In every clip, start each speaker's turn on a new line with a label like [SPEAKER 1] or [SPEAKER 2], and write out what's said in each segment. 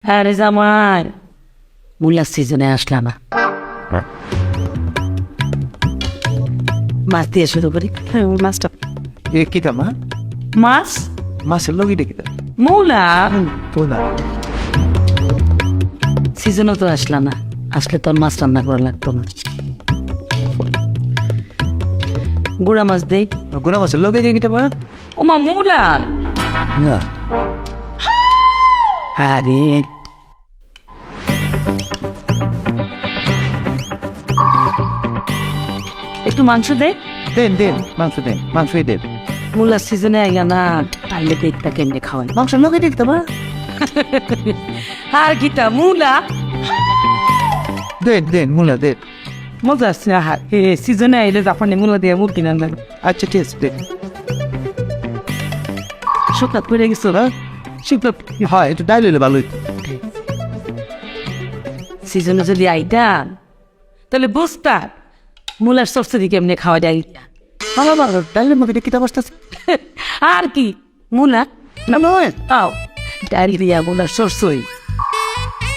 [SPEAKER 1] আরে জামাই মূলার সিজনে আসলা না, মাছ দিয়ে শুরু করি। মাছটা
[SPEAKER 2] এ কিতা মা
[SPEAKER 1] মাছ
[SPEAKER 2] মাছের লগিটা কিতা
[SPEAKER 1] মূলা
[SPEAKER 2] তোলা
[SPEAKER 1] সিজনও তো আসলা না, আসলে তোর মাছ রান্না করা লাগতো না। গুড়া মাছ দেই।
[SPEAKER 2] গুনা মাছের লগে কিতা মা
[SPEAKER 1] ওমা মূলা
[SPEAKER 2] না
[SPEAKER 1] আরে একটু মাংস দে।
[SPEAKER 2] দেন দেন মাংসই দেন
[SPEAKER 1] মূলার সিজনে আইয়া না, পারলে পেটটা কেমনে খাওয়াই।
[SPEAKER 2] মাংসের লগে কিতা মা
[SPEAKER 1] আর গীতা মূলা
[SPEAKER 2] দেন মুলা দেন
[SPEAKER 1] মজা আসছে। আহার সিজনে আইলে জাপানি মূলা দিয়ে মুরগি রান্না।
[SPEAKER 2] আচ্ছা ঠিক আছে দেন
[SPEAKER 1] শুকনা পড়ে গেছো না? শুকনা
[SPEAKER 2] হয় একটু ডাইল হইলে ভালো হইতো
[SPEAKER 1] সিজনে যদি আইতাম তাহলে বুঝতা মূলার সরসরি কেমনে খাওয়া যায়।
[SPEAKER 2] বাবা বাবা ডাইলের মধ্যে কিতা বসতেছে
[SPEAKER 1] আর কি মূলা
[SPEAKER 2] না নয়
[SPEAKER 1] তাও ডাইল দিয়া মূলার সরসই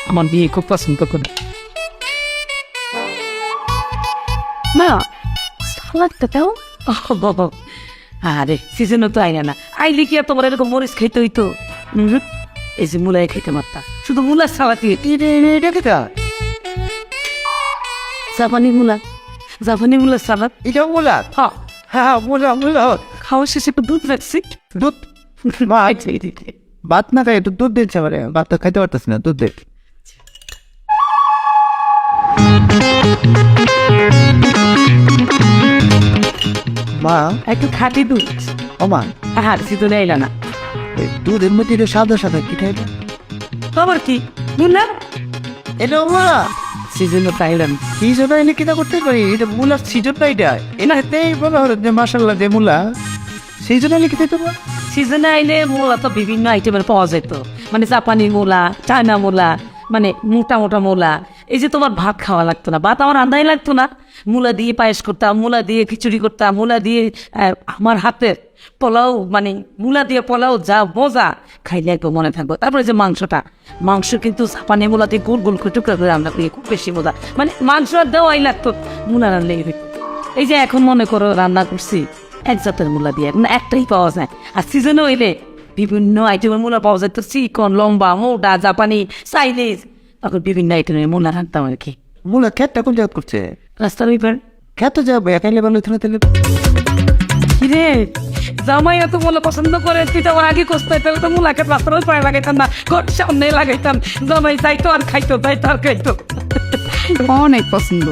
[SPEAKER 1] আমার বিয়ে খুব পছন্দ করে। মা সালাদটা দাও। বাবা আরে সিজনও তো আইনা না, আইলে কি আর তোমার এরকম মরিচ খাইতে হইতো? এই যে মূলাই খাইতে মারতা, শুধু মূলার সালাতি।
[SPEAKER 2] এটা কিতা
[SPEAKER 1] জাপানি মূলা, জাপানি মূলার সালাদ।
[SPEAKER 2] এটা মুলা
[SPEAKER 1] হ্যাঁ
[SPEAKER 2] হ্যাঁ মুলা
[SPEAKER 1] খাওয়া শেষে একটু দুধ রাখছি।
[SPEAKER 2] দুধ মা ভাত না খাই একটু দুধ দিচ্ছে আমার ভাত তো খাইতে পারতেছি না দুধ দে মা
[SPEAKER 1] একটু খাঁটি দুধ।
[SPEAKER 2] ও মা
[SPEAKER 1] আর সিজনে আইলা না,
[SPEAKER 2] এই দুধের মধ্যে এটা সাদা সাদা কি খাইবে
[SPEAKER 1] খবর কি মূলা
[SPEAKER 2] এটা মা
[SPEAKER 1] সিজনে তো আইলাম।
[SPEAKER 2] কি জন্য এনে কিনা করতে পারি এটা মুলার সিজন না এটা এনাতেই মনে হলো যে মাসাল্লাহ যে মুলা সেই জন্য এনে খেতে পারবো
[SPEAKER 1] সিজনে আইলে মূলা তো বিভিন্ন আইটেমের পাওয়া যেত, মানে জাপানি মূলা, চায়না মূলা, মানে মোটা মোটা মূলা। এই যে তোমার ভাত খাওয়া লাগতো না, ভাত আমার রান্নাই লাগতো না, মূলা দিয়ে পায়েস করতাম, মূলা দিয়ে খিচুড়ি করতাম, মূলা দিয়ে আমার হাতের পোলাও, মানে মূলা দিয়ে পোলাও যা মজা, খাইলে একদম মনে থাকবো। তারপরে যে মাংসটা, মাংস কিন্তু জাপানি মূলা দিয়ে গোল গোল করে টুকরা করে রান্না করি, খুব বেশি মজা, মানে মাংস আর দেওয়াই লাগতো, মূলা রান্নাই হইতো। এই যে এখন মনে করো রান্না করছি এক জাতের মূলা দিয়ে, মানে একটাই পাওয়া যায়। আর সিজনে হইলে বিভিন্ন আইটেমের মূলা পাওয়া যায়, তো চিকন, লম্বা, মোটা, জাপানি, চাইনিজ, তখন বিভিন্ন আইটেমের মূলা রাখতাম আর কি।
[SPEAKER 2] মুলা খেতটা কোন জায়গা করছে
[SPEAKER 1] রাস্তার ওইবার
[SPEAKER 2] খেতে যাবো একাইলে ভালো হইতো না তাহলে
[SPEAKER 1] কিরে জামাই এত মূলা পছন্দ করে, তুই তো আমার আগে কষ্ট তাহলে তো মূলাকে রাস্তার ওই পায়ে লাগাইতাম না, ঘর সামনে লাগাইতাম, জামাই যাইতো আর খাইতো, যাইতো আর খাইতো। অনেক পছন্দ।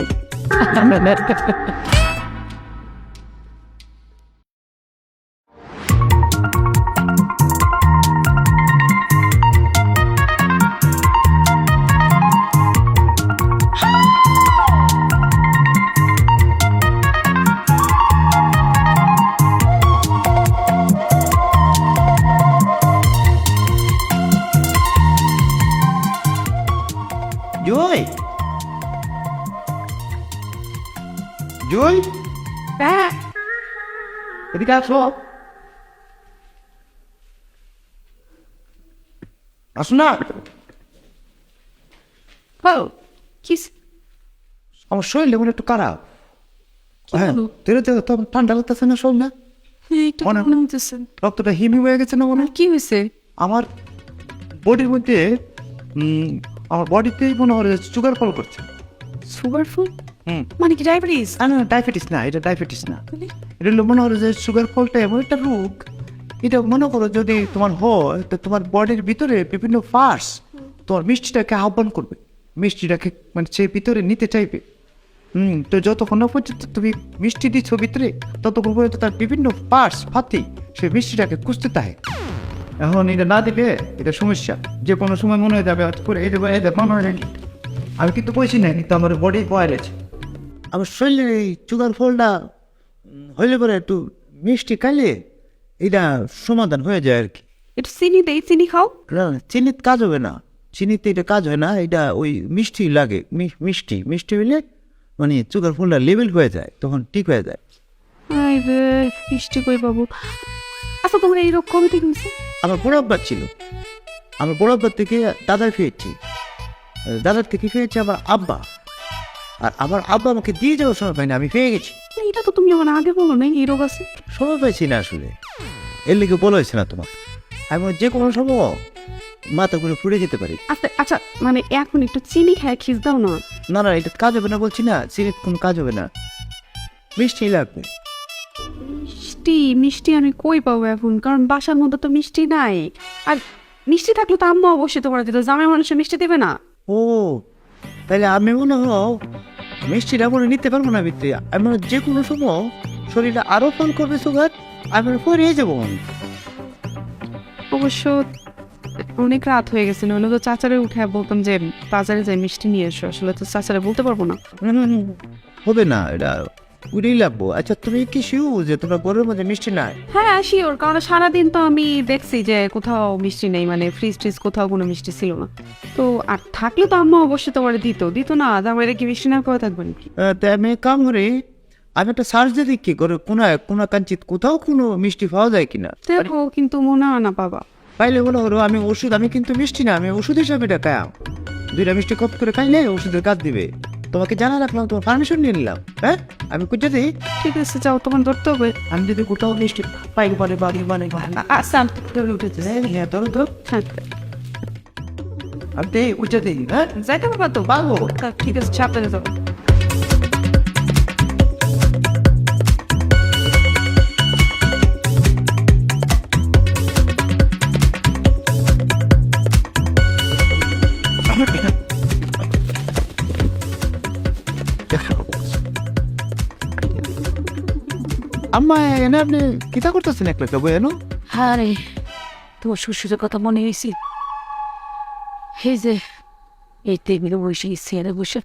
[SPEAKER 2] জয় জয় এদিকে আসো আসো না আমার শরীরে মনে একটু খারাপ হ্যাঁ তো ঠান্ডা লাগতেছে না শরীর না রক্তটা হিমি হয়ে গেছে না মনে হয়?
[SPEAKER 1] কি হয়েছে?
[SPEAKER 2] আমার বডির মধ্যে আমার বডিতেই মনে হয় সুগার ফল করছে
[SPEAKER 1] সুগার ফুল মানে কি ডায়াবেটিস?
[SPEAKER 2] না ডায়াবেটিস না, এটা ডায়াবেটিস না, এটা হলো মনে হয় যে সুগার ফলটা এমন একটা রোগ, এটা মনে করো যদি তোমার হয় তো তোমার বডির ভিতরে বিভিন্ন পার্টস তোমার মিষ্টিটাকে আহ্বান করবে, মিষ্টিটাকে মানে সে ভিতরে নিতে চাইবে। তো যতক্ষণ না পর্যন্ত তুমি মিষ্টি দিচ্ছ ভিতরে ততক্ষণ পর্যন্ত তার বিভিন্ন পার্টস ফাতি সে মিষ্টিটাকে খুঁজতে থাকে। এখন এটা না দিলে এটা সমস্যা, যে কোনো সময় মনে হয়ে যাবে করে এই দেবো এই দেবো মনে হয় নাকি আমি কিন্তু বলছি না, কিন্তু আমার বডি পয়েছে আমার শরীরে এই সুগার ফলটা হইলে পরে একটু মিষ্টি খাইলে এটা সমাধান হয়ে যায় আর কি।
[SPEAKER 1] একটু চিনি দেই, চিনি খাও।
[SPEAKER 2] না চিনিতে কাজ হবে না, চিনিতে এটা কাজ হয় না, এটা ওই মিষ্টি লাগে, মিষ্টি মিষ্টি হইলে মানে সুগার ফলটা লেভেল হয়ে যায়, তখন ঠিক হয়ে যায়।
[SPEAKER 1] মিষ্টি কই বাবু, আচ্ছা তোমার এই রোগ কবে থেকে হয়েছে?
[SPEAKER 2] আমার পুরো অভ্যাস ছিল, আমার বড় আব্বার থেকে দাদার পেয়েছি, দাদার থেকে পেয়েছি আমার আব্বা, আর আমার আব্বা আমাকে দিয়ে যাওয়ার সময় পাইনি, আমি পেয়ে গেছি।
[SPEAKER 3] এটা তো তুমি আমার আগে বলো না এই রোগ আছে।
[SPEAKER 2] সময় পাইছি না আসলে, এর লিগে বলা হয়েছে না তোমার। আমি যে কোনো সময় মাথা করে ফুটে যেতে পারি।
[SPEAKER 3] আচ্ছা আচ্ছা, মানে এখন একটু চিনি খায় খিস দাও না।
[SPEAKER 2] না না, এটা কাজ হবে না বলছি না, সিগারেট কোনো কাজ হবে না, মিষ্টি লাগবে।
[SPEAKER 3] মিষ্টি মিষ্টি আমি কই পাবো এখন, কারণ বাসার মধ্যে তো মিষ্টি নাই। আর মিষ্টি থাকলে তো আম্মা অবশ্যই তোমার দিত, জামাই মানুষের মিষ্টি দেবে না।
[SPEAKER 2] ও তাহলে আমি মনে হয় মিষ্টিটা মনে নিতে পারবো না ভিতরে, আমি মনে হয় যে কোনো সময় শরীরটা আরো ফোন করবে সুগার, আমি পরে যাবো।
[SPEAKER 3] অবশ্য অনেক রাত হয়ে গেছে, নইলে তো চাচারে উঠে বলতাম যে বাজারে যাই মিষ্টি নিয়ে এসো। আসলে তো চাচারে বলতে পারবো না।
[SPEAKER 2] হবে না, এটা উড়েই লাগবো। আচ্ছা তুমি কি শিউ যে তোমার ঘরের মধ্যে মিষ্টি নাই?
[SPEAKER 3] হ্যাঁ শিওর, কারণ সারাদিন তো আমি দেখছি যে কোথাও মিষ্টি নেই, মানে ফ্রিজ ট্রিজ কোথাও কোনো মিষ্টি ছিল না। তো আর থাকলে তো আম্মা অবশ্যই তোমার দিত না, জামাইরে কি মিষ্টি না করে থাকবে নাকি?
[SPEAKER 2] তাই আমি কাম করি, আমি একটা সার্চ দিয়ে দেখি করে কোনা কাঞ্চিত কোথাও কোনো মিষ্টি পাওয়া যায় কিনা।
[SPEAKER 3] দেখো কিন্তু মনে হয় না বাবা।
[SPEAKER 2] পাইলে বলো হলো আমি ওষুধ, আমি কিন্তু মিষ্টি না, আমি ওষুধ হিসাবে এটা খাই। দুইটা মিষ্টি কপ করে খাইলে ওষুধের কাজ দিবে। তোমাকে জানা রাখলাম, তোমার পারমিশন নিয়ে নিলাম। হ্যাঁ আমি কোথা দিই,
[SPEAKER 3] ঠিক আছে যাও, তোমার ধরতে হবে।
[SPEAKER 2] আমি যদি কোথাও মিষ্টি পাই বলে বাড়ি মানে
[SPEAKER 3] আচ্ছা
[SPEAKER 2] উঠেছে। হ্যাঁ ধরো তো,
[SPEAKER 3] হ্যাঁ
[SPEAKER 2] আমি দিই কোথা দিই। হ্যাঁ
[SPEAKER 3] যাইতে পারবা তো?
[SPEAKER 2] পাবো।
[SPEAKER 3] ঠিক আছে সাবধানে যাও।
[SPEAKER 2] আম্মা এনে আপনি কিতা করতেছেন একলা বই এনো?
[SPEAKER 1] হ্যাঁ রে, তোমার শ্বশুরের কথা মনে হয়েছে। এই যে এই টেবিলে বসে চেয়ারে বসে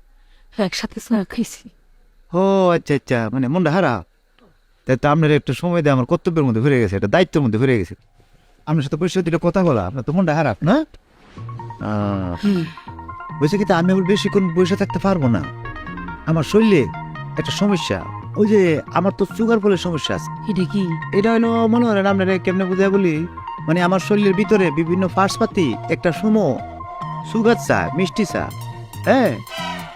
[SPEAKER 1] একসাথে চা খাইছি।
[SPEAKER 2] ও আচ্ছা আচ্ছা, মানে মনটা হারা। তাই তো আপনার একটু সময় দিয়ে আমার কর্তব্যের মধ্যে ঘুরে গেছে, এটা দায়িত্বের মধ্যে ঘুরে গেছে। আপনার সাথে পরিচয় দিলে কথা বলা, আপনার তো মনটা হারাপ না? বলছে কি তা আমি আবার বেশিক্ষণ বসে থাকতে পারবো না, আমার শরীরে একটা সমস্যা। ওই যে আমার তো সুগার ফলের সমস্যা আছে।
[SPEAKER 1] এটা কি?
[SPEAKER 2] এটা হলো মনে হয় আপনার কেমনে বুঝাই বলি, মানে আমার শরীরের ভিতরে বিভিন্ন ফার্সপাতি একটা সময় সুগার চা, মিষ্টি চা, হ্যাঁ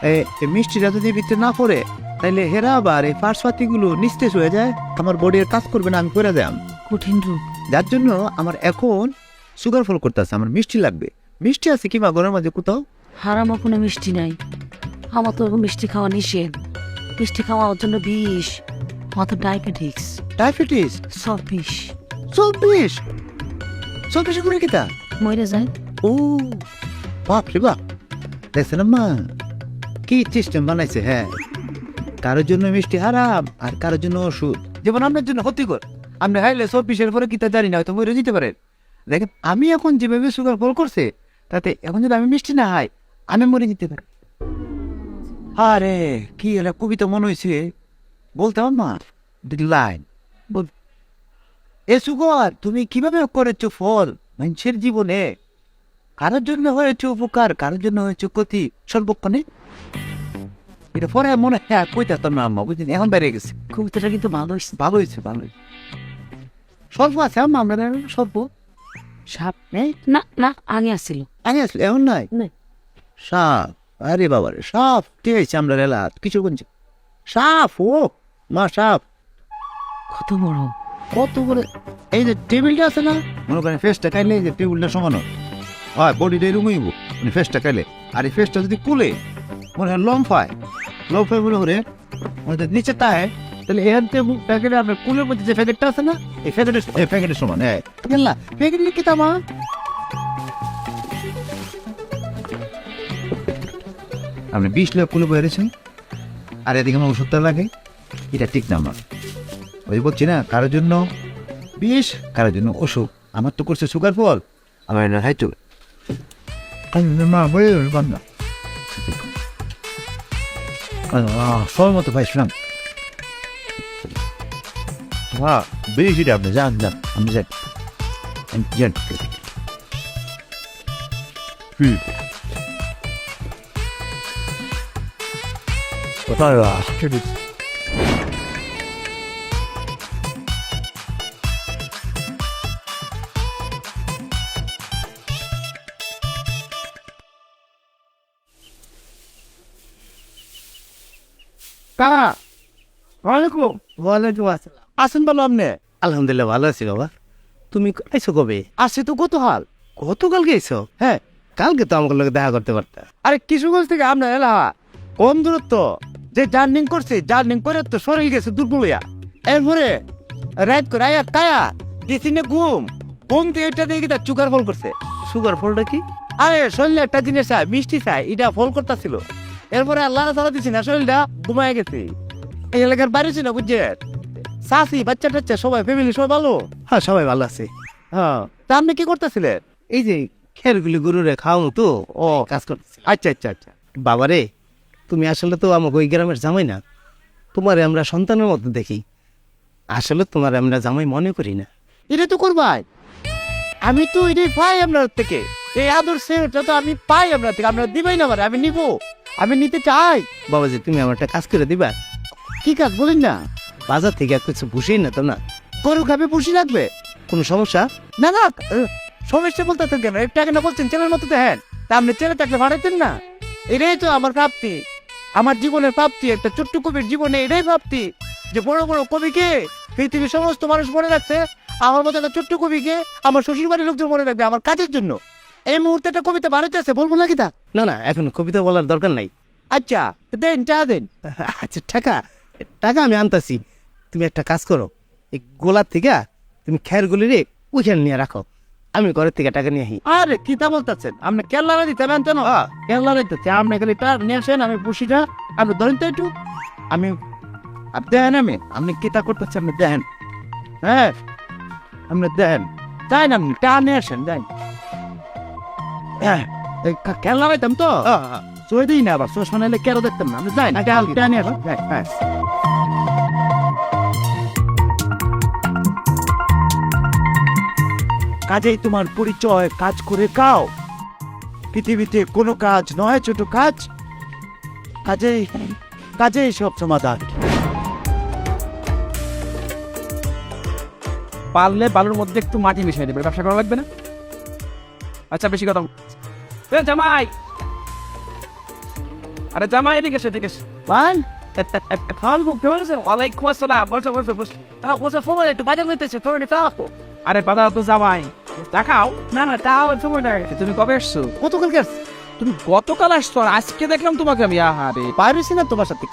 [SPEAKER 2] এই মিষ্টিটা যদি ভিতরে না পড়ে তাইলে হেরা আবার এই ফার্সপাতি গুলো নিস্তেজ হয়ে যায়, আমার বডির কাজ করবে না, আমি করে যাম।
[SPEAKER 1] কঠিন রোগ।
[SPEAKER 2] যার জন্য আমার এখন সুগার ফল করতেছে, আমার মিষ্টি লাগবে। মিষ্টি আছে কি মা ঘরের মাঝে কোথাও?
[SPEAKER 1] হারামো কোনো মিষ্টি নাই, আমার তো মিষ্টি খাওয়া নিষেধ। মিষ্টি খাওয়ার জন্য বিষ, আমার তো ডায়াবেটিক্স।
[SPEAKER 2] ডায়াবেটিস?
[SPEAKER 1] সব বিষ।
[SPEAKER 2] 24 করে কিতা
[SPEAKER 1] মরে যায়।
[SPEAKER 2] ও বাপ রে বাপ, দেখছেন মা কি সিস্টেম বানাইছে। হ্যাঁ কারোর জন্য মিষ্টি হারাম আর কারোর জন্য ওষুধ, যেমন আপনার জন্য ক্ষতিকর। আপনি খাইলে 24-এর পরে কিতা জানি না, হয়তো মরে দিতে পারেন। দেখেন আমি এখন যেভাবে সুগার ফল করছে, তাতে এখন যদি আমি মিষ্টি না খাই আমি মরে যেতে পারি। আরে কি একটা কবিতা মনে হয়েছে, বলতাম মা লাইন বল, এ সুগার তুমি কিভাবে করেছো ফল মানুষের জীবনে, কারোর জন্য হয়েছে উপকার, কারোর জন্য হয়েছে ক্ষতি সর্বক্ষণে। এটা পরে মনে হ্যাঁ কইতাম না আম্মা, বুঝলেন এখন বেড়ে গেছে।
[SPEAKER 1] কবিতাটা কিন্তু ভালো হয়েছে।
[SPEAKER 2] ভালো হয়েছে ভালো হয়েছে। সর্ব আছে আম্মা, আমরা সর্ব সাপ নেই
[SPEAKER 1] না না, আগে আসছিল।
[SPEAKER 2] আগে আসলে এমন নাই
[SPEAKER 1] নাই।
[SPEAKER 2] সাপ, আরে বাবা রে সাপ ঠিক আছে, আমরা রেলা কিছু বলছি সাপ। ও মা সাপ
[SPEAKER 1] কত বড়,
[SPEAKER 2] কত করে। এই যে টেবিলটা আছে না, মনে করেন ফেসটা খাইলে এই যে টেবিলটা সমান হয়, বডিটা রুমইব মানে ফেসটা খাইলে। আর এই ফেসটা যদি কুলে মনে হয় লম্ফায় মনে করে নিচে তাই, তাহলে এর প্যাকেটে আপনার কুলের মধ্যে যে প্যাকেটটা আছে না, এই প্যাকেটের সমান। হ্যাঁ না প্যাকেট লিখে তামা আপনি 20 লাখ কুলে বেড়েছেন, আর এদিকে আমার ওষুধটা লাগে, এটা ঠিক না আমার। ওই বলছি না কারোর জন্য বিষ, কারোর জন্য ওষুধ। আমার তো করছে সুগার ফল, আমার না খাইতো মা বলে বান্ধা সময় মতো পাইছিলাম। হ্যাঁ বেশি আপনি যান যান, আমি যান যান। কোথায় কাকা ওয়ালাইকুম ওয়ালাইকুম আসসালাম আসেন বলো আপনি
[SPEAKER 4] আলহামদুলিল্লাহ ভালো আছি বাবা। তুমি আইছো কবে?
[SPEAKER 2] আসছে তো কত হাল
[SPEAKER 4] গতকালকে আইছো?
[SPEAKER 2] হ্যাঁ
[SPEAKER 4] কালকে তো আমার লগে দেখা করতে পারতা।
[SPEAKER 2] আরে কিশোরগঞ্জ থেকে আপনার এলা কম দূরত্ব যে জার্নিং করছে জার্নিং করে তো শরীর গেছে দুর্বলিয়া এরপরে রাত করে আয়া কায়া দিছি না ঘুম ঘুম দিয়ে এটা দিয়ে তার চুকার ফল করছে
[SPEAKER 4] সুগার ফলটা কি?
[SPEAKER 2] আরে শরীরে একটা জিনিস চাই মিষ্টি চাই এটা ফল করতেছিল এরপরে আল্লাহ তালা দিছি না শরীরটা ঘুমায় গেছে এই এলাকার বাড়ি ছিল বুঝছে চাষি বাচ্চা টাচ্চা সবাই ফ্যামিলি সবাই ভালো
[SPEAKER 4] হ্যাঁ সবাই ভালো আছে।
[SPEAKER 2] হ্যাঁ তা আপনি কি করতেছিলেন
[SPEAKER 4] এই যে খেরগুলি গরুরে খাওয়ানো তো ও কাজ করতেছি।
[SPEAKER 2] আচ্ছা আচ্ছা আচ্ছা
[SPEAKER 4] বাবারে তুমি আসলে তো আমাকে ওই গ্রামের জামাই না, তোমারে আমরা সন্তানের মতো দেখি। আসলে তোমার আমরা জামাই মনে করি না।
[SPEAKER 2] এটা তো করবাই আমি তো এটাই পাই আপনার থেকে এই আদর সেটা তো আমি পাই আপনার থেকে আপনার দিবাই না পারে আমি নিব আমি নিতে চাই
[SPEAKER 4] বাবাজি তুমি আমার একটা কাজ করে দিবা?
[SPEAKER 2] কি কাজ বলেন না
[SPEAKER 4] বাজার থেকে আর কিছু বুঝেই না তো না,
[SPEAKER 2] গরু খাবে পুষি লাগবে
[SPEAKER 4] কোনো সমস্যা?
[SPEAKER 2] না না সমস্যা বলতে কেন একটা কেন বলছেন ছেলের মতো দেখেন তা আপনি ছেলে থাকলে ভাড়াইতেন না এটাই তো আমার প্রাপ্তি আমার জীবনের প্রাপ্তি একটা ছোট্ট কবির জীবনে এটাই প্রাপ্তি যে বড় বড় কবিকে পৃথিবীর সমস্ত মানুষ মনে রাখছে আমার মতো একটা ছোট্ট কবিকে আমার শ্বশুর বাড়ির লোকজন মনে রাখবে আমার কাজের জন্য এই মুহূর্তে একটা কবিতা বাড়িতে আছে বলবো নাকি তা
[SPEAKER 4] না না এখন কবিতা বলার দরকার নাই।
[SPEAKER 2] আচ্ছা দেন চা দেন
[SPEAKER 4] আচ্ছা টাকা টাকা আমি আনতাছি, তুমি একটা কাজ করো, এই গোলার থেকে তুমি খেরগুলি রে ওইখানে নিয়ে রাখো, আমি ঘরের থেকে টাকা নিয়ে আসি।
[SPEAKER 2] আরে কি তা বলতেছেন আপনি কেল্লারে দিতে পারেন কেন কেল্লারে দিতে আপনি খালি তার নিয়ে আসেন আমি পুষিটা আপনি ধরেন তো একটু আমি আপনি দেখেন আমি আপনি কি তা করতেছেন আপনি দেখেন হ্যাঁ আপনি দেখেন তাই না আপনি টা নিয়ে আসেন যাই হ্যাঁ কেল্লা পাইতাম তো চলে দিই না আবার চশমা নাইলে কেন দেখতাম না আপনি যাই না টা নিয়ে আসেন হ্যাঁ কাজেই তোমার পরিচয় কাজ করে খাও পৃথিবীতে কোনো কাজ নয় ছোট কাজ কাজেই কাজেই সব সমাধান
[SPEAKER 5] পারলে বালুর মধ্যে একটু মাটি মিশিয়ে দেবে, ব্যবসা করা লাগবে না। আচ্ছা বেশি কথা জামাই, আরে জামাই এদিকে এসে এদিকে এসে।
[SPEAKER 2] মান
[SPEAKER 5] ওয়ালাইকুম আসসালাম, বসো বসো বসো।
[SPEAKER 1] বসে ফোন একটু বাজার করতেছে ফোন
[SPEAKER 5] আরে বাধা তো জামাই দেখাও। না না তাও সময় লাগে। তুমি কবে এসছো?
[SPEAKER 2] কতকালকে
[SPEAKER 5] তুমি গতকাল আসছো আর আজকে দেখলাম তোমাকে আমি। আহারে
[SPEAKER 2] পাইরেছি না তোমার সাথে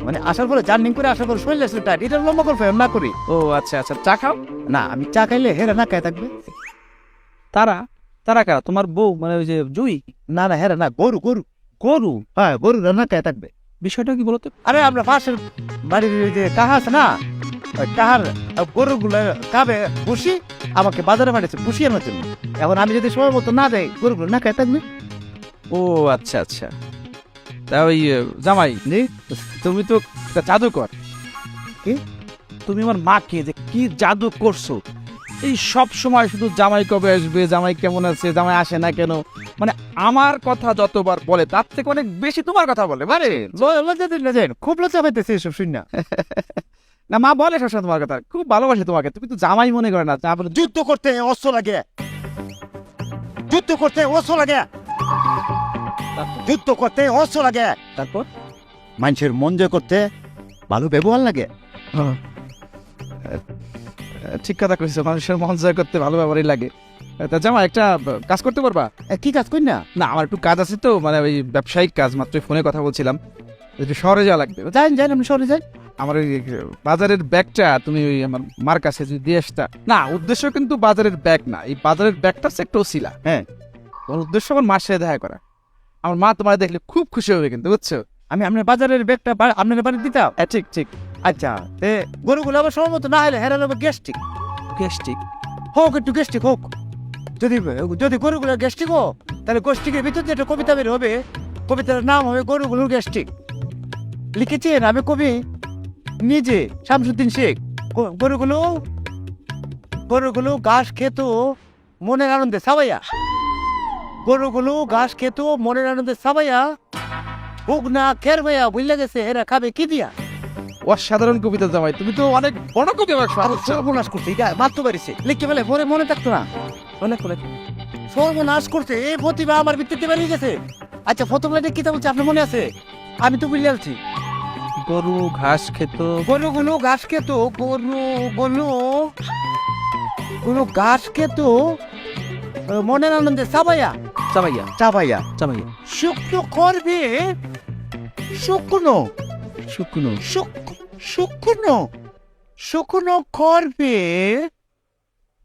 [SPEAKER 2] মানে আসার পরে জার্নিং করে আসার পরে শরীর আসলে টাইট এটা লম্বা করে না করি
[SPEAKER 5] ও আচ্ছা আচ্ছা, চা খাও।
[SPEAKER 2] না আমি চা খাইলে হেরা না খাই থাকবে
[SPEAKER 5] তারা তারা কারা? তোমার বউ মানে ওই যে জুই?
[SPEAKER 2] না না হেরা না গরু গরু
[SPEAKER 5] গরু?
[SPEAKER 2] হ্যাঁ গরু না খাই থাকবে
[SPEAKER 5] বিষয়টা কি বলতো?
[SPEAKER 2] আরে আমরা পাশের বাড়ির ওই যে কাহা আছে না ওই কাহার গরুগুলো খাবে বসি আমাকে বাজারে পাঠিয়েছে বসি আনার জন্য এখন আমি যদি সময় মতো না দেয় গরুগুলো না খাই থাকবে
[SPEAKER 5] ও আচ্ছা আচ্ছা। তা ওই জামাই তুমি তো একটা জাদুকর।
[SPEAKER 2] কি?
[SPEAKER 5] তুমি আমার মাকে যে কি জাদু করছো, এই সব সময় শুধু জামাই কবে আসবে, জামাই কেমন আছে, জামাই আসে না কেন, মানে আমার কথা যতবার বলে তার থেকে অনেক বেশি তোমার কথা বলে।
[SPEAKER 2] আরে লজ্জা দিন না যাই খুব লজ্জা পাইতেছে এসব শুন না
[SPEAKER 5] না মা বলে সবসময় তোমার কথা, খুব ভালোবাসে তোমাকে, তুমি তো জামাই মনে করে না। তারপরে
[SPEAKER 2] যুদ্ধ করতে অস্ত্র লাগে যুদ্ধ করতে অস্ত্র লাগে যুদ্ধ করতে অস্ত্র লাগে
[SPEAKER 5] তারপর
[SPEAKER 2] মানুষের মন জয় করতে ভালো ব্যবহার লাগে
[SPEAKER 5] ঠিক কথা কইছো, মানুষের মন জয় করতে ভালো ব্যাপারই লাগে। তা জামা একটা কাজ করতে পারবা?
[SPEAKER 2] কি কাজ করি না
[SPEAKER 5] না আমার একটু কাজ আছে তো, মানে ওই ব্যবসায়িক কাজ, মাত্র ফোনে কথা বলছিলাম, একটু শহরে যাওয়া লাগবে।
[SPEAKER 2] যাই যাই আমি শহরে যাই
[SPEAKER 5] আমার ওই বাজারের ব্যাগটা তুমি ওই আমার মার কাছে যদি দিয়ে আসতা। না উদ্দেশ্য কিন্তু বাজারের ব্যাগ না, এই বাজারের ব্যাগটা হচ্ছে একটা ওসিলা।
[SPEAKER 2] হ্যাঁ
[SPEAKER 5] তোমার উদ্দেশ্য আমার মার সাথে দেখা করা। আমার মা তোমার দেখলে খুব খুশি হবে কিন্তু, বুঝছো?
[SPEAKER 2] আমি আপনার বাজারের ব্যাগটা আপনার বাড়ি দিতাম
[SPEAKER 5] হ্যাঁ ঠিক ঠিক।
[SPEAKER 2] আচ্ছা তে গরুগুলো আবার সময় মতো না হলে হেরালে গ্যাস্ট্রিক
[SPEAKER 5] গ্যাস্ট্রিক
[SPEAKER 2] হোক একটু গ্যাস্ট্রিক হোক যদি যদি গরুগুলো গ্যাস্ট্রিক হোক তাহলে গ্যাস্ট্রিকের ভিতর যে একটা কবিতা বের হবে কবিতার নাম হবে গরুগুলোর গ্যাস্ট্রিক লিখেছেন আমি কবি নিজে শামসুদ্দিন শেখ গরুগুলো গরুগুলো ঘাস খেত মনের আনন্দে সাবাইয়া গরুগুলো ঘাস খেত মনের আনন্দে সাবাইয়া হোক না খের ভাইয়া বুঝলে গেছে এরা খাবে কি দিয়া
[SPEAKER 5] অসাধারণ কবিতা জামাই, তুমি তো অনেক বড় কবি। আমার
[SPEAKER 2] সর্বনাশ করছে এটা মারতে পারিছে লিখতে পেলে পরে মনে থাকতো না
[SPEAKER 5] অনেক অনেক
[SPEAKER 2] সর্বনাশ করছে এই প্রতিভা আমার ভিত্তিতে বেরিয়ে গেছে আচ্ছা প্রথম লাইনে কি বলছে আপনার মনে আছে আমি তো বুঝলে আছি
[SPEAKER 5] গরু ঘাস খেত।
[SPEAKER 2] গরুগুলো ঘাস খেত, গরুগুলো ঘাস খেত মনের আনন্দে চাবাইয়া
[SPEAKER 5] চাবাইয়া
[SPEAKER 2] চাবাইয়া
[SPEAKER 5] চাবাইয়া
[SPEAKER 2] শুকনো করবে, শুকনো
[SPEAKER 5] শুকনো
[SPEAKER 2] শুকনো শুকনো করবে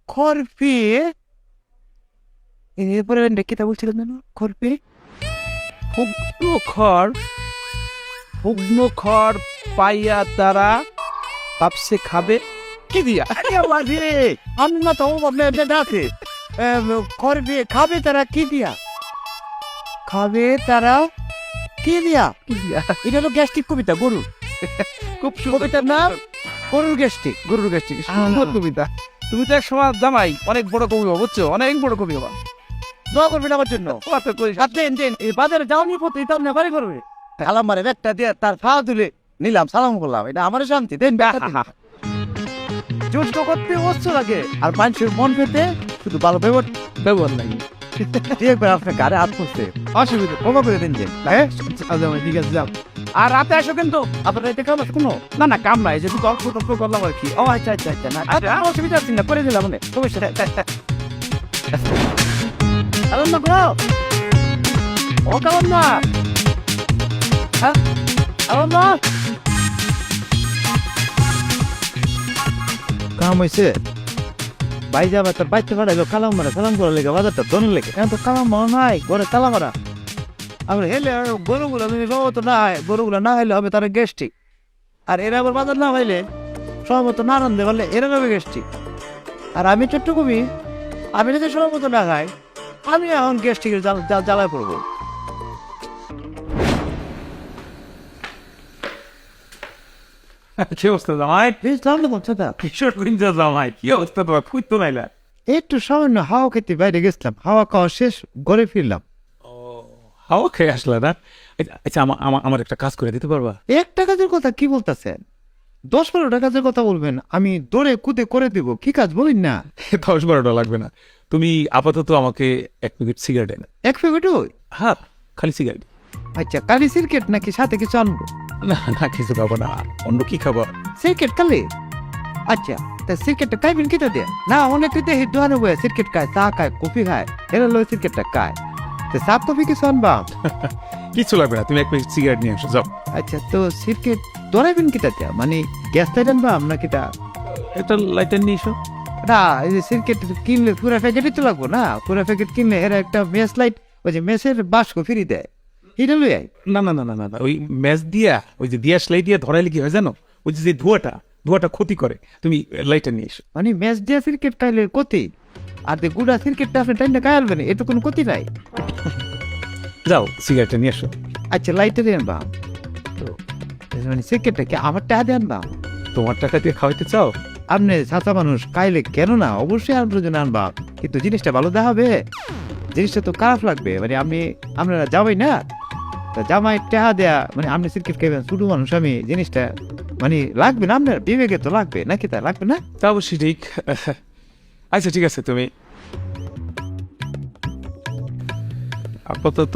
[SPEAKER 2] করবে এরপরে কিতা বলছিলেন যেন করবে
[SPEAKER 5] শুকনো খড় পাইয়া তারা ভাবছে খাবে কি দিয়া।
[SPEAKER 2] আমি না তো ডাকে করবে খাবে তারা কি দিয়া, খাবে তারা কি দিয়া। এটা হলো গ্যাস্ট্রিক কবিতা, গরুর
[SPEAKER 5] খুব
[SPEAKER 2] কবিতার নাম গরুর গ্যাস্ট্রিক।
[SPEAKER 5] গরুর গাছটি সুন্দর কবিতা। তুমি তো এক সময় জামাই অনেক বড় কবি হবা, বুঝছো, অনেক বড় কবি হবা।
[SPEAKER 2] দোয়া করবেন আমার জন্য। দেন এই বাজারে যাওনি পথে এটা আপনি বাড়ি করবে সালাম মারে একটা দিয়ে তার ফা তুলে নিলাম, সালাম করলাম, এটা আমার শান্তি। দেন যুদ্ধ করতে অস্ত্র লাগে আর মানুষের মন পেতে শুধু ভালো
[SPEAKER 5] ব্যবহার নাই।
[SPEAKER 2] একবার আপনার গাড়ি হাত করতে অসুবিধা ক্ষমা করে দিন যে হ্যাঁ
[SPEAKER 5] জামাই ঠিক আছে যাও। আর রাতে আসো কিন্তু।
[SPEAKER 2] আপনার এতে কাম আছে কোনো?
[SPEAKER 5] না না কাম নাই, যদি গল্প টল্প করলাম আর কি।
[SPEAKER 2] ও আচ্ছা আচ্ছা আচ্ছা, না অসুবিধা আছে না, করে দিলাম মানে সমস্যা নেই। কারণ না গো, ও কারণ না, হ্যাঁ কারণ না কাম হয়েছে ভাই যাবে তোর বাইতে পাঠাইলো কালাম মারা, সালাম করার লেগে বাজারটা দনের লেগে। এখন তো কালাম মারা নাই, ঘরে তালা মারা। আমরা হেলে আর গরুগুলো তুমি তো না হয়, গরুগুলো না হইলে হবে তারা গ্যাস্ট্রিক, আর এরা আবার বাজার না পাইলে সহমত না রান্ধে পারলে এরা হবে গ্যাস্ট্রিক। আর আমি ছোট্ট কবি, আমি যদি সহমত না খাই আমি এখন গ্যাস্ট্রিকের জ্বালায় পড়বো।
[SPEAKER 5] কি অবস্থা জামাই?
[SPEAKER 2] কিশোর
[SPEAKER 5] জামাই কি অবস্থা তোমার? খুঁজ তো নাইলা।
[SPEAKER 2] একটু সামান্য হাওয়া খেতে বাইরে গেছিলাম, হাওয়া খাওয়া শেষ ঘরে ফিরলাম।
[SPEAKER 5] হাওয়া খেয়ে আসলা না? আচ্ছা আমার একটা কাজ করে দিতে পারবা?
[SPEAKER 2] একটা কাজের কথা কি বলতেছেন? 10-12টা কাজের কথা বলবেন, আমি দৌড়ে কুদে করে দিব। কি কাজ বলেন না?
[SPEAKER 5] 10-12টা লাগবে না, তুমি আপাতত আমাকে 1 প্যাকেট সিগারেট এনে।
[SPEAKER 2] 1 প্যাকেট?
[SPEAKER 5] হ্যাঁ, খালি সিগারেট।
[SPEAKER 2] আচ্ছা, কালি সিরকেট নাকি সাথে কিছু আনবো?
[SPEAKER 5] না না, কিছু খাবো না। অন্য কি খাবো?
[SPEAKER 2] সিরকেট কালি? আচ্ছা, তা সিরকেটটা খাইবেন কিটা দিয়ে? না অনেকে দেখি দোকানে বয়ে সিরকেট খায়, চা খায়, কফি খায়, এরা লোক সিরকেটটা খায়। তো চা কফি কিছু আনবা?
[SPEAKER 5] কিছু লাগবে না, তুমি 1 প্যাকেট সিগারেট নিয়ে আসো যাও।
[SPEAKER 2] আচ্ছা, তো সিরকেট ধরাইবেন কিটা দিয়া? মানে গ্যাস লাইট আনবা না কিটা?
[SPEAKER 5] একটা লাইটার নিয়ে এসো।
[SPEAKER 2] না, এই যে সিরকেট কিনলে পুরো প্যাকেটই তো লাগবো না। পুরো প্যাকেট কিনলে এরা একটা মেস লাইট, ওই যে মেসের বাস্ক ফ্রি দেয়, এটা লই আই।
[SPEAKER 5] না না না না না, ওই ম্যাচ দিয়া, ওই যে দিয়াস লাইট দিয়ে ধরাইলে কি হয় জানো? ওই যে ধোঁয়াটা ক্ষতি করে। তুমি লাইটার নিয়ে এসো।
[SPEAKER 2] মানে ম্যাচ দিয়ে ক্রিকেট খাইলে ক্ষতি, আর যে গুড়া ক্রিকেটটা আপনি টাইমটা খাইলবেন, এটা কোনো ক্ষতি নাই।
[SPEAKER 5] যাও সিগারেটটা নিয়ে এসো।
[SPEAKER 2] আচ্ছা, লাইটারে আনবা তো, মানে ক্রিকেটটা কি আমার টাকা দিয়ে আনবা?
[SPEAKER 5] তোমার টাকা দিয়ে খাওয়াইতে চাও?
[SPEAKER 2] আপনি চাচা মানুষ, খাইলে কেন না, অবশ্যই আপনার জন্য আনবা, কিন্তু জিনিসটা ভালো দেখাবে। জিনিসটা তো খারাপ লাগবে, মানে আপনারা যাবেই না, তা জামাই টাকা দেয়া, মানে আপনি ক্রিকেট খাইবেন, ছোট মানুষ আমি, জিনিসটা মানে লাগবে না আপনার বিবেকে, তো লাগবে নাকি? তা লাগবে না?
[SPEAKER 5] তা অবশ্যই ঠিক। আচ্ছা ঠিক আছে, তুমি আপাতত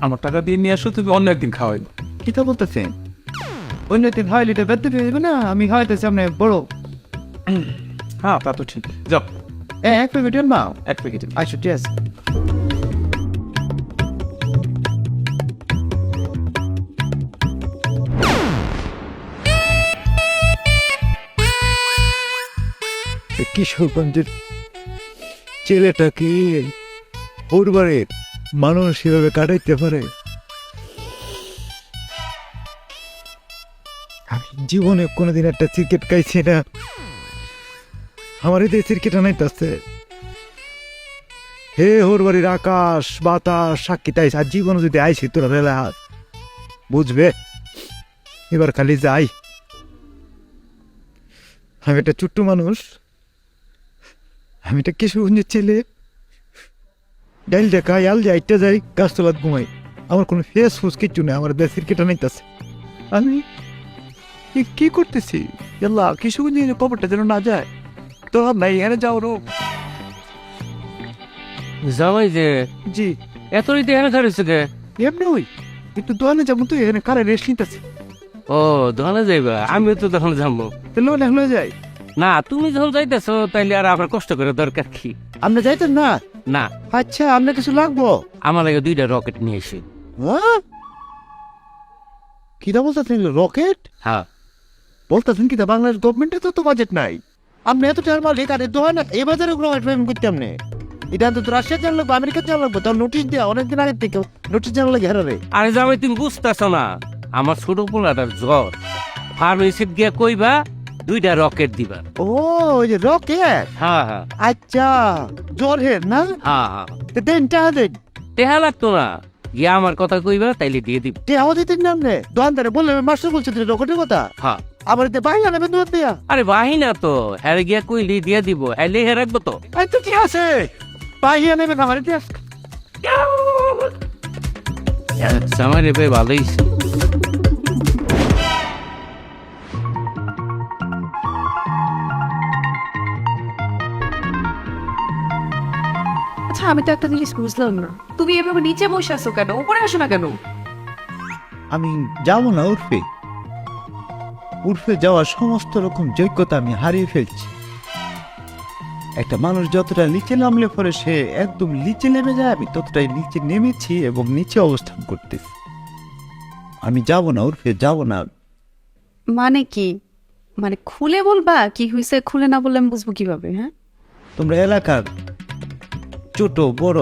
[SPEAKER 5] আমার টাকা দিয়ে নিয়ে আসো, তুমি অন্য একদিন খাওয়াইবো।
[SPEAKER 2] কি তা বলতেছেন? অন্য দিন হয় লিটার বেঁধতে পেয়ে না, আমি হয়তো আপনি বড়।
[SPEAKER 5] হ্যাঁ তা তো ঠিক, যাও।
[SPEAKER 2] 1 প্যাকেট আনবা?
[SPEAKER 5] 1 প্যাকেট।
[SPEAKER 2] আচ্ছা ঠিক আছে। কিশোরগঞ্জের ছেলেটাকে পরিবারের মানুষ সেভাবে কাটাইতে পারে? আমি জীবনে কোনোদিন একটা ক্রিকেট খাইছি না, আমার এদের ক্রিকেট আনাইতেছে। হে ওর বাড়ির আকাশ বাতাস সাক্ষী তাই, আর জীবনে যদি আইসি তোরা রেলা বুঝবে। এবার খালি যাই, আমি একটা ছোট্ট মানুষ, আমি একটা কিশোরগঞ্জের ছেলে, ডাইলটা খাই, আল যাই, ইটটা যাই, গাছতলাত ঘুমাই, আমার কোনো ফেস ফুস কিচ্ছু নেই, আমার দেশের কেটা নাইতেছে। আমি কি করতেছি? আল্লাহ, কিশোরগঞ্জের খবরটা যেন না যায়, তো নাই এখানে যাও রোগ।
[SPEAKER 1] জামাই যে
[SPEAKER 2] জি,
[SPEAKER 1] এত এখানে খারাপ গে?
[SPEAKER 2] এমনি ওই একটু দোকানে যাবো, তো এখানে কারে রেস্ট নিতেছি।
[SPEAKER 6] ও দোকানে যাইবা, আমিও তো তখন যাবো।
[SPEAKER 2] তাহলে এখন যাই।
[SPEAKER 6] না, তুমি যখন যাইতেছো তাইলে আর আমার কষ্ট করে দরকার কি?
[SPEAKER 2] আপনি যাইতেন না?
[SPEAKER 6] না,
[SPEAKER 2] আচ্ছা, আপনার কিছু লাগবো?
[SPEAKER 6] আমার লাগে 2টা রকেট নিয়ে এসে।
[SPEAKER 2] হ্যাঁ, কিটা বলতেছেন? রকেট
[SPEAKER 6] হ্যাঁ,
[SPEAKER 2] বলতেছেন কিটা? বাংলাদেশ গভর্নমেন্টের তো বাজেট নাই। আপনি এত টাকার মালিক, আর দোকান এই বাজারে রকেট পেমেন্ট করতে আপনি? এটা তো রাশিয়া জানা লাগবে, আমেরিকা জানা লাগবে, তার নোটিশ দেওয়া অনেকদিন আগে থেকে নোটিশ জানা লাগে। হেরারে
[SPEAKER 6] আরে জামাই তুমি বুঝতেছো না, আমার ছোট পোলাটার জ্বর, ফার্মেসিত গিয়া কইবা 2টা রকেট দিবা।
[SPEAKER 2] ও, ওই যে রকেট।
[SPEAKER 6] হ্যাঁ হ্যাঁ
[SPEAKER 2] আচ্ছা, জ্বর হের না?
[SPEAKER 6] হ্যাঁ হ্যাঁ,
[SPEAKER 2] দেন টাকা দেন।
[SPEAKER 6] টেহা লাগতো না, গিয়া আমার কথা কইবা তাইলে দিয়ে দিব।
[SPEAKER 2] টাকাও দিতেন না আপনি? দোকানদারে বললে মাস্টার বলছে রকেটের কথা।
[SPEAKER 6] হ্যাঁ,
[SPEAKER 2] আমার এতে বাইরে আনবেন দোকান দিয়া।
[SPEAKER 6] আরে বাহিনা তো হ্যাঁ গিয়া কইলি দিয়ে দিব, হ্যালে হে রাখবো তো।
[SPEAKER 2] এই তো কি আছে, বাইরে নেবেন আমার এতে।
[SPEAKER 6] জামাই রে ভাই ভালোই।
[SPEAKER 3] আচ্ছা, আমি তো একটা জিনিস বুঝলাম না, তুমি এভাবে নিচে বসে আছো কেন? উপরে আসো না কেন?
[SPEAKER 2] আমি যাব না উর্ফে। উর্ফে যাওয়ার সমস্ত রকম যোগ্যতা আমি হারিয়ে ফেলছি। একটা মানুষ যতটা নিচে নামলে পরে সে একদম নিচে নেমে যায়, আমি ততটাই নিচে নেমেছি এবং নিচে অবস্থান করতেছি। আমি যাব না উর্ফে, যাব না।
[SPEAKER 3] মানে কি? মানে খুলে বলবা কি হয়েছে? খুলে না বললে আমি বুঝবো কিভাবে? হ্যাঁ,
[SPEAKER 2] তোমরা এলাকার ছোট বড়